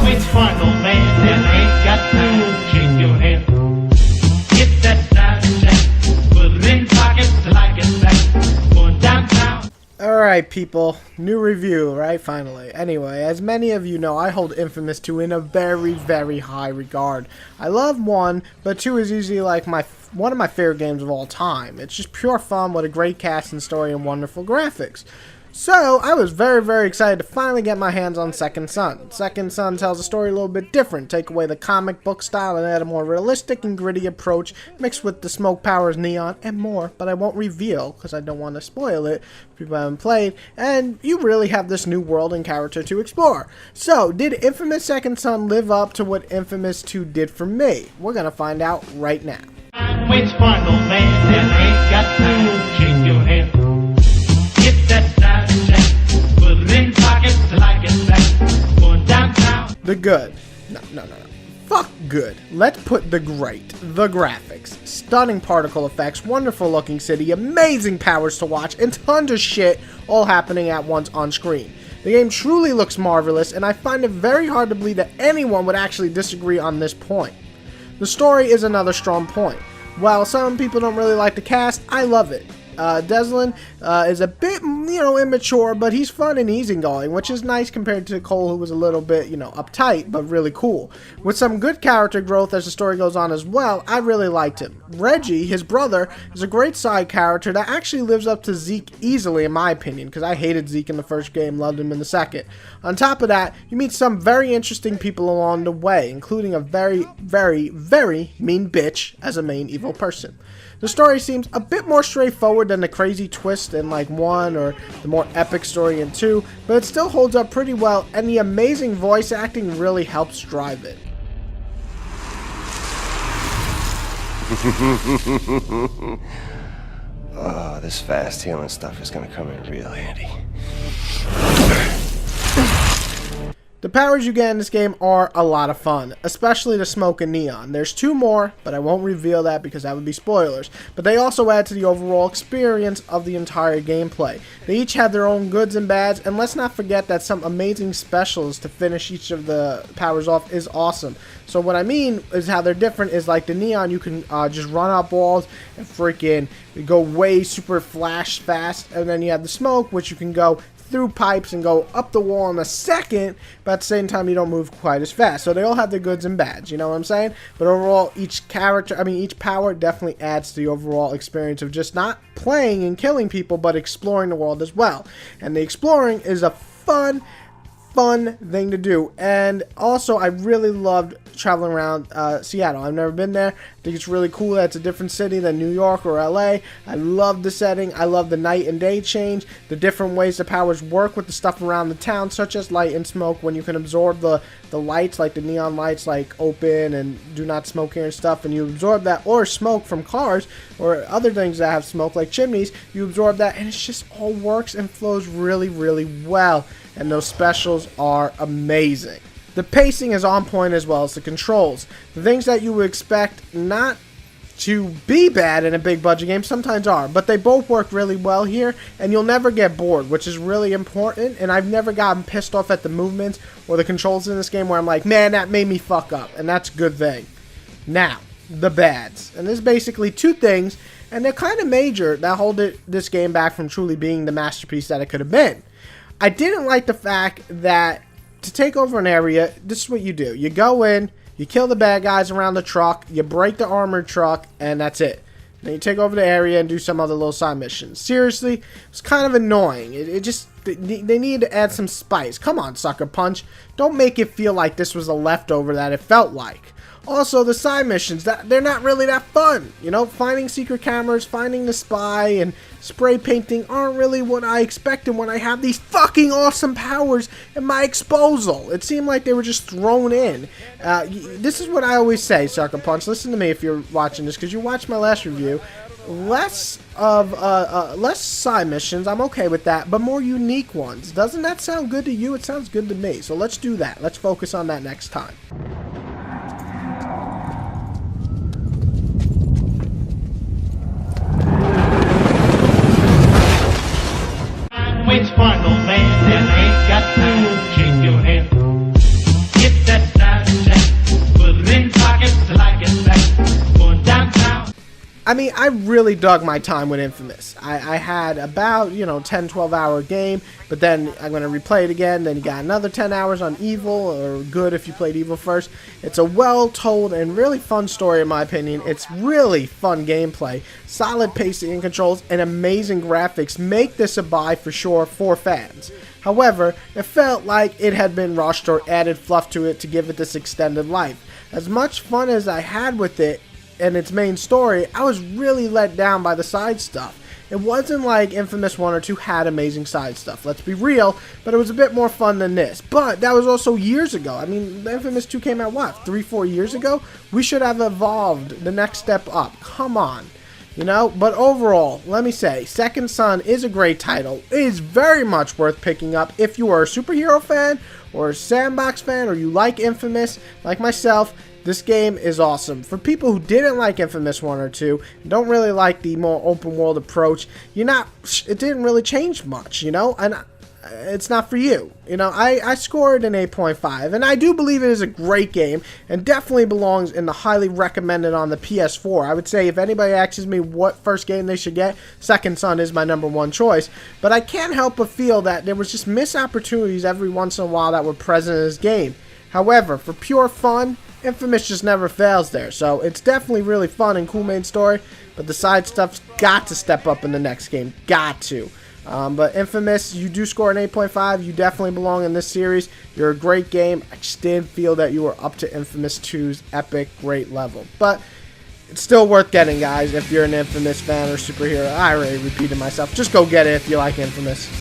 Which one, old man, that ain't got to shake your hand? Get that side check, put it in pockets till I get back. Going downtown. Alright people, new review, right? Finally. Anyway, as many of you know, I hold Infamous 2 in a very, very high regard. I love 1, but 2 is easily like one of my favorite games of all time. It's just pure fun with a great cast and story and wonderful graphics. So, I was very, very excited to finally get my hands on Second Son. Second Son tells a story a little bit different, take away the comic book style and add a more realistic and gritty approach, mixed with the smoke powers, neon, and more, but I won't reveal, because I don't want to spoil it if people haven't played, and you really have this new world and character to explore. So, did Infamous Second Son live up to what Infamous 2 did for me? We're going to find out right now. Which one, old man, that ain't got to shake your hand? Get that side check, put it in pockets till I get back. Going downtown. The good. No. Fuck good. Let's put the great. The graphics. Stunning particle effects, wonderful looking city, amazing powers to watch, and tons of shit all happening at once on screen. The game truly looks marvelous, and I find it very hard to believe that anyone would actually disagree on this point. The story is another strong point. While some people don't really like the cast, I love it. Deslin is a bit, immature, but he's fun and easygoing, which is nice compared to Cole, who was a little bit, uptight, but really cool. With some good character growth as the story goes on as well, I really liked him. Reggie, his brother, is a great side character that actually lives up to Zeke easily, in my opinion, because I hated Zeke in the first game, loved him in the second. On top of that, you meet some very interesting people along the way, including a very, very, very mean bitch as a main evil person. The story seems a bit more straightforward than the crazy twist in like 1 or the more epic story in 2, but it still holds up pretty well, and the amazing voice acting really helps drive it. Oh, this fast healing stuff is gonna come in real handy. The powers you get in this game are a lot of fun, especially the smoke and neon. There's 2 more, but I won't reveal that because that would be spoilers. But they also add to the overall experience of the entire gameplay. They each have their own goods and bads, and let's not forget that some amazing specials to finish each of the powers off is awesome. So what I mean is how they're different is like the neon, you can just run up walls and freaking go way super flash fast, and then you have the smoke, which you can go through pipes and go up the wall in a second, but at the same time you don't move quite as fast. So they all have their goods and bads, you know what I'm saying? But overall, each power definitely adds to the overall experience of just not playing and killing people, but exploring the world as well. And the exploring is a fun thing to do. And also, I really loved traveling around Seattle. I've never been there. I think it's really cool that it's a different city than New York or LA. I love the setting. I love the night and day change, the different ways the powers work with the stuff around the town, such as light and smoke, when you can absorb the lights, like the neon lights, like open and do not smoke here and stuff, and you absorb that, or smoke from cars or other things that have smoke like chimneys, you absorb that, and it just all works and flows really, really well. And those specials are amazing. The pacing is on point as well as the controls. The things that you would expect not to be bad in a big budget game sometimes are, but they both work really well here, and you'll never get bored, which is really important. And I've never gotten pissed off at the movements or the controls in this game where I'm like, man, that made me fuck up, and that's a good thing. Now, the bads. And there's basically 2 things, and they're kind of major, that hold this game back from truly being the masterpiece that it could have been. I didn't like the fact that to take over an area, this is what you do. You go in, you kill the bad guys around the truck, you break the armored truck, and that's it. Then you take over the area and do some other little side missions. Seriously, it's kind of annoying. They need to add some spice. Come on, Sucker Punch. Don't make it feel like this was a leftover that it felt like. Also, the side missions, they're not really that fun. Finding secret cameras, finding the spy, and spray painting aren't really what I expected when I have these fucking awesome powers at my disposal. It seemed like they were just thrown in. This is what I always say, Sucker Punch. Listen to me if you're watching this, because you watched my last review. Less side missions, I'm okay with that, but more unique ones. Doesn't that sound good to you? It sounds good to me. So let's do that. Let's focus on that next time. Which it's fun, old man. Then ain't got time to shake your head. Get that side check, put it in pockets like it's back. Going downtown. I mean, I really dug my time with InFamous. I had about, 10-12 hour game, but then I'm going to replay it again. Then you got another 10 hours on Evil, or good if you played Evil first. It's a well-told and really fun story in my opinion. It's really fun gameplay, solid pacing and controls, and amazing graphics make this a buy for sure for fans. However, it felt like it had been rushed or added fluff to it to give it this extended life. As much fun as I had with it, and its main story, I was really let down by the side stuff. It wasn't like InFamous 1 or 2 had amazing side stuff, let's be real, but it was a bit more fun than this. But that was also years ago. I mean, InFamous 2 came out, what, 3-4 years ago? We should have evolved the next step up. Come on. But overall, let me say, Second Son is a great title. It is very much worth picking up if you are a superhero fan, or a sandbox fan, or you like InFamous, like myself. This game is awesome. For people who didn't like InFamous 1 or 2, don't really like the more open world approach, it didn't really change much, and it's not for you. I scored an 8.5, and I do believe it is a great game, and definitely belongs in the highly recommended on the PS4. I would say if anybody asks me what first game they should get, Second Son is my #1 choice, but I can't help but feel that there was just missed opportunities every once in a while that were present in this game. However, for pure fun, InFamous just never fails there, so it's definitely really fun and cool main story, but the side stuff's got to step up in the next game, got to. But InFamous, you do score an 8.5, you definitely belong in this series, you're a great game. I just didn't feel that you were up to InFamous 2's epic, great level, but it's still worth getting, guys, if you're an InFamous fan or superhero. I already repeated myself, just go get it if you like InFamous.